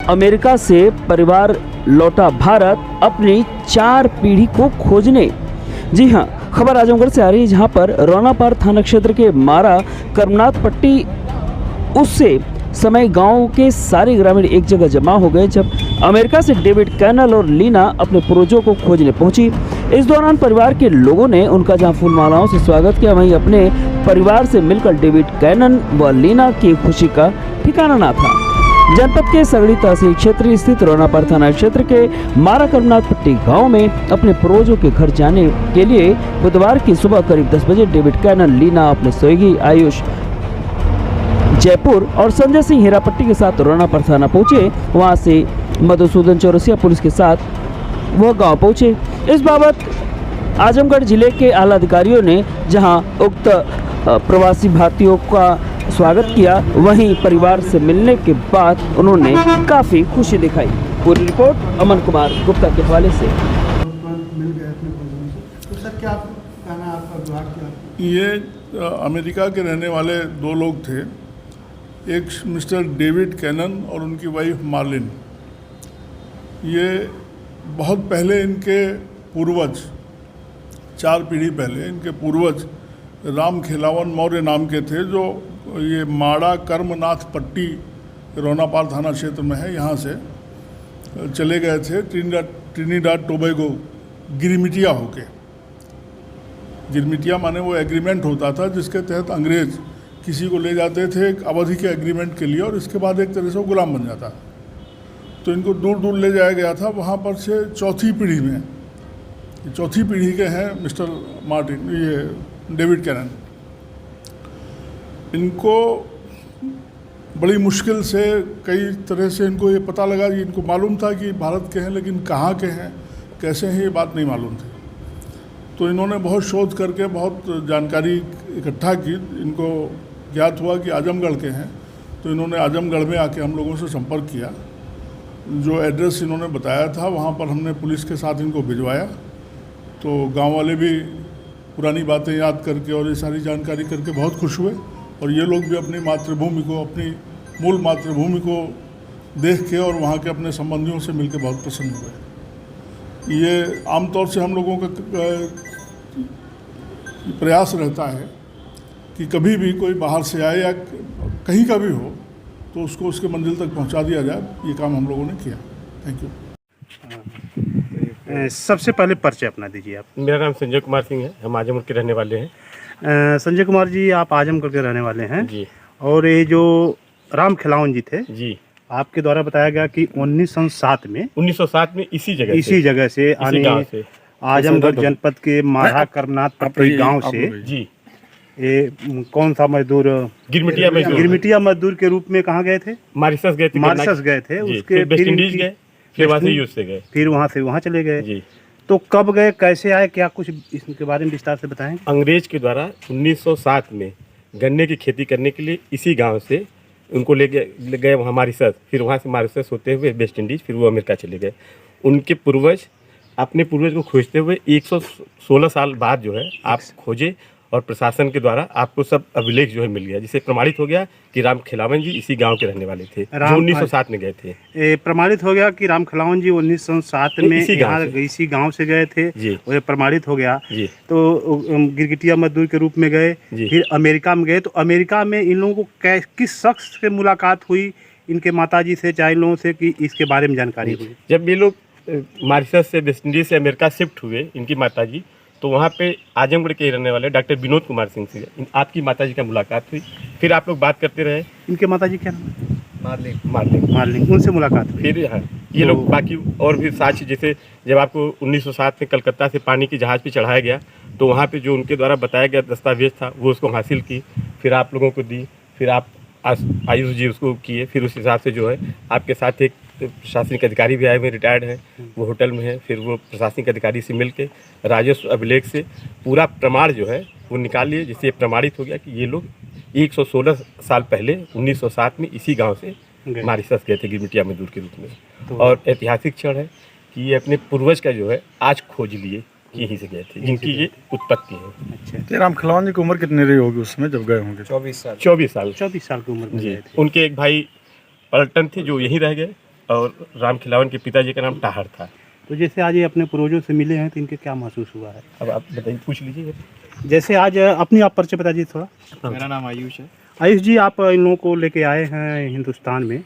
America से परिवार लौटा भारत अपनी 4 पीढ़ी को खोजने। जी हां, खबर आजमगढ़ से आ रही है, जहां पर रोनापार थाना क्षेत्र के मारा करमनाथ पट्टी उससे समय गांव के सारे ग्रामीण एक जगह जमा हो गए जब अमेरिका से डेविड कैनल और लीना अपने पूर्वजों को खोजने पहुंची। इस दौरान परिवार के लोगों ने उनका जहां फूलमालाओं से स्वागत किया, वहीं अपने परिवार से मिलकर डेविड कैनन व लीना की खुशी का ठिकाना न था। जनपद के सगड़ी तहसील क्षेत्र स्थित रोनापार थाना क्षेत्र के मारा करमनाथ पट्टी गाँव में अपने पूर्वजों के घर जाने के लिए बुधवार की सुबह करीब 10 बजे डेविड कैनन, लीना अपने सहयोगी आयुष जयपुर और संजय सिंह हीरापट्टी के साथ रोनापार थाना पहुंचे। वहां से मधुसूदन चौरसिया पुलिस के साथ वह गांव पहुंचे। इस बाबत आजमगढ़ जिले के आला अधिकारियों ने जहां उक्त प्रवासी भारतीयों का स्वागत किया, वहीं परिवार से मिलने के बाद उन्होंने काफी खुशी दिखाई। पूरी रिपोर्ट अमन कुमार गुप्ता के हवाले से। मिल गए अपने परिजनों से। तो सर क्या कहना है आपका विभाग क्या? ये अमेरिका के रहने वाले 2 लोग थे, एक मिस्टर डेविड कैनन और उनकी वाइफ मार्लिन। ये बहुत पहले इनके पूर्वज, 4 पीढ़ी पहले इनके पूर्वज राम खेलावन मौर्य नाम के थे, जो ये माड़ा करमनाथ पट्टी रोनापार थाना क्षेत्र में है, यहाँ से चले गए थे ट्रिनिडाद टोबैगो गिरमिटिया होके। गिरमिटिया माने वो एग्रीमेंट होता था जिसके तहत अंग्रेज़ किसी को ले जाते थे एक अवधि के एग्रीमेंट के लिए, और इसके बाद एक तरह से वो गुलाम बन जाता। तो इनको दूर दूर ले जाया गया था। वहाँ पर से चौथी पीढ़ी में, चौथी पीढ़ी के हैं मिस्टर मार्टिन, ये डेविड कैनन। इनको बड़ी मुश्किल से कई तरह से इनको ये पता लगा कि इनको मालूम था कि भारत के हैं, लेकिन कहाँ के हैं, कैसे हैं, ये बात नहीं मालूम थी। तो इन्होंने बहुत शोध करके बहुत जानकारी इकट्ठा की। इनको ज्ञात हुआ कि आजमगढ़ के हैं, तो इन्होंने आजमगढ़ में आके हम लोगों से संपर्क किया। जो एड्रेस इन्होंने बताया था वहाँ पर हमने पुलिस के साथ इनको भिजवाया। तो गांव वाले भी पुरानी बातें याद करके और ये सारी जानकारी करके बहुत खुश हुए, और ये लोग भी अपनी मातृभूमि को, अपनी मूल मातृभूमि को देख के और वहाँ के अपने संबंधियों से मिलकर बहुत प्रसन्न हुए। ये आमतौर से हम लोगों का प्रयास रहता है कि कभी भी कोई बाहर से आए या कहीं का भी हो तो उसको उसके मंजिल तक पहुंचा दिया जाए। ये काम हम लोगों ने किया। Thank you. सबसे पहले परिचय अपना दीजिए आप। मेरा नाम संजय कुमार सिंह है, हम आजमगढ़ के रहने वाले हैं। संजय कुमार जी, आप आजमगढ़ के रहने वाले हैं जी। और ये जो राम खिलावन जी थे जी, आपके द्वारा बताया गया कि 1907 में इसी जगह से गांव से आजमगढ़ जनपद के मारा करमनाथ पट्टी गांव से जी, ये कौन सा मजदूर, गिरमिटिया मजदूर के रूप में कहाँ गए थे? मॉरिशस गए थे। उसके वेस्ट इंडीज गए, फिर वहाँ से यूएस से गए, फिर वहाँ से वहाँ चले गए जी। तो कब गए, कैसे आए, क्या कुछ इसके बारे में विस्तार से बताएं। अंग्रेज के द्वारा 1907 में गन्ने की खेती करने के लिए इसी गांव से उनको ले गए वहाँ मॉरिशस, फिर वहाँ से मॉरिशस होते हुए वेस्ट इंडीज, फिर वो अमेरिका चले गए। उनके पूर्वज अपने पूर्वज को खोजते हुए 116 साल बाद जो है आप खोजे, और प्रशासन के द्वारा आपको सब अभिलेख जो है मिल गया, जिससे प्रमाणित हो गया कि राम खिलावन जी इसी गांव के रहने वाले थे, जो 1907 में गए थे। प्रमाणित हो गया कि राम खिलावन जी 1907 में इसी गांव से गए थे जी। वो प्रमाणित हो गया जी। तो गिरगिटिया मजदूर के रूप में गए, फिर अमेरिका में गए। तो अमेरिका में इन लोगों को किस शख्स से मुलाकात हुई, इनके माताजी से, चाहे इन लोगों से, कि इसके बारे में जानकारी हुई? जब ये लोग मॉरिशस से, वेस्ट इंडीज से अमेरिका शिफ्ट हुए, इनकी माताजी, तो वहाँ पे आजमगढ़ के रहने वाले डॉक्टर विनोद कुमार सिंह से आपकी माताजी का मुलाकात हुई। फिर आप लोग बात करते रहे। इनके माताजी क्या नाम है? मार्लिन, उनसे मुलाकात हुई। फिर हाँ, ये लोग बाकी और भी साक्ष्य, जैसे जब आपको 1907 में कलकत्ता से पानी की जहाज़ पे चढ़ाया गया, तो वहाँ पे जो उनके द्वारा बताया गया दस्तावेज था वो उसको हासिल की, फिर आप लोगों को दी, फिर आप आयुष जी उसको किए। फिर उस हिसाब से जो है आपके साथ एक प्रशासनिक अधिकारी भी आए हुए, रिटायर्ड हैं, वो होटल में है। फिर वो प्रशासनिक अधिकारी से मिल के राजस्व अभिलेख से पूरा प्रमाण जो है वो निकाल लिए, जिससे प्रमाणित हो गया कि ये लोग 116 साल पहले 1907 में इसी गांव से मॉरिशस गए थे गिरमिटिया मजदूर के रूप में। और ऐतिहासिक क्षण है कि ये अपने पूर्वज का जो है आज खोज लिए कि यहीं से गए थे, जिनकी ये उत्पत्ति है। अच्छा, राम खिलावन जी की उम्र कितनी रही होगी उसमें जब गए होंगे? 24 साल 24 साल की उम्र में जी। गए थे। उनके एक भाई पलटन थे जो यहीं रह गए, और राम खिलावन के पिताजी का नाम टाहर था। तो जैसे आज ये अपने पूर्वजों से मिले हैं तो इनके क्या महसूस हुआ है? अब आप बताइए, पूछ लीजिए। जैसे आज अपनी आप परिचय बता दीजिए थोड़ा। मेरा नाम आयुष है। आयुष जी, आप इन लोगों को लेके आए हैं हिंदुस्तान में,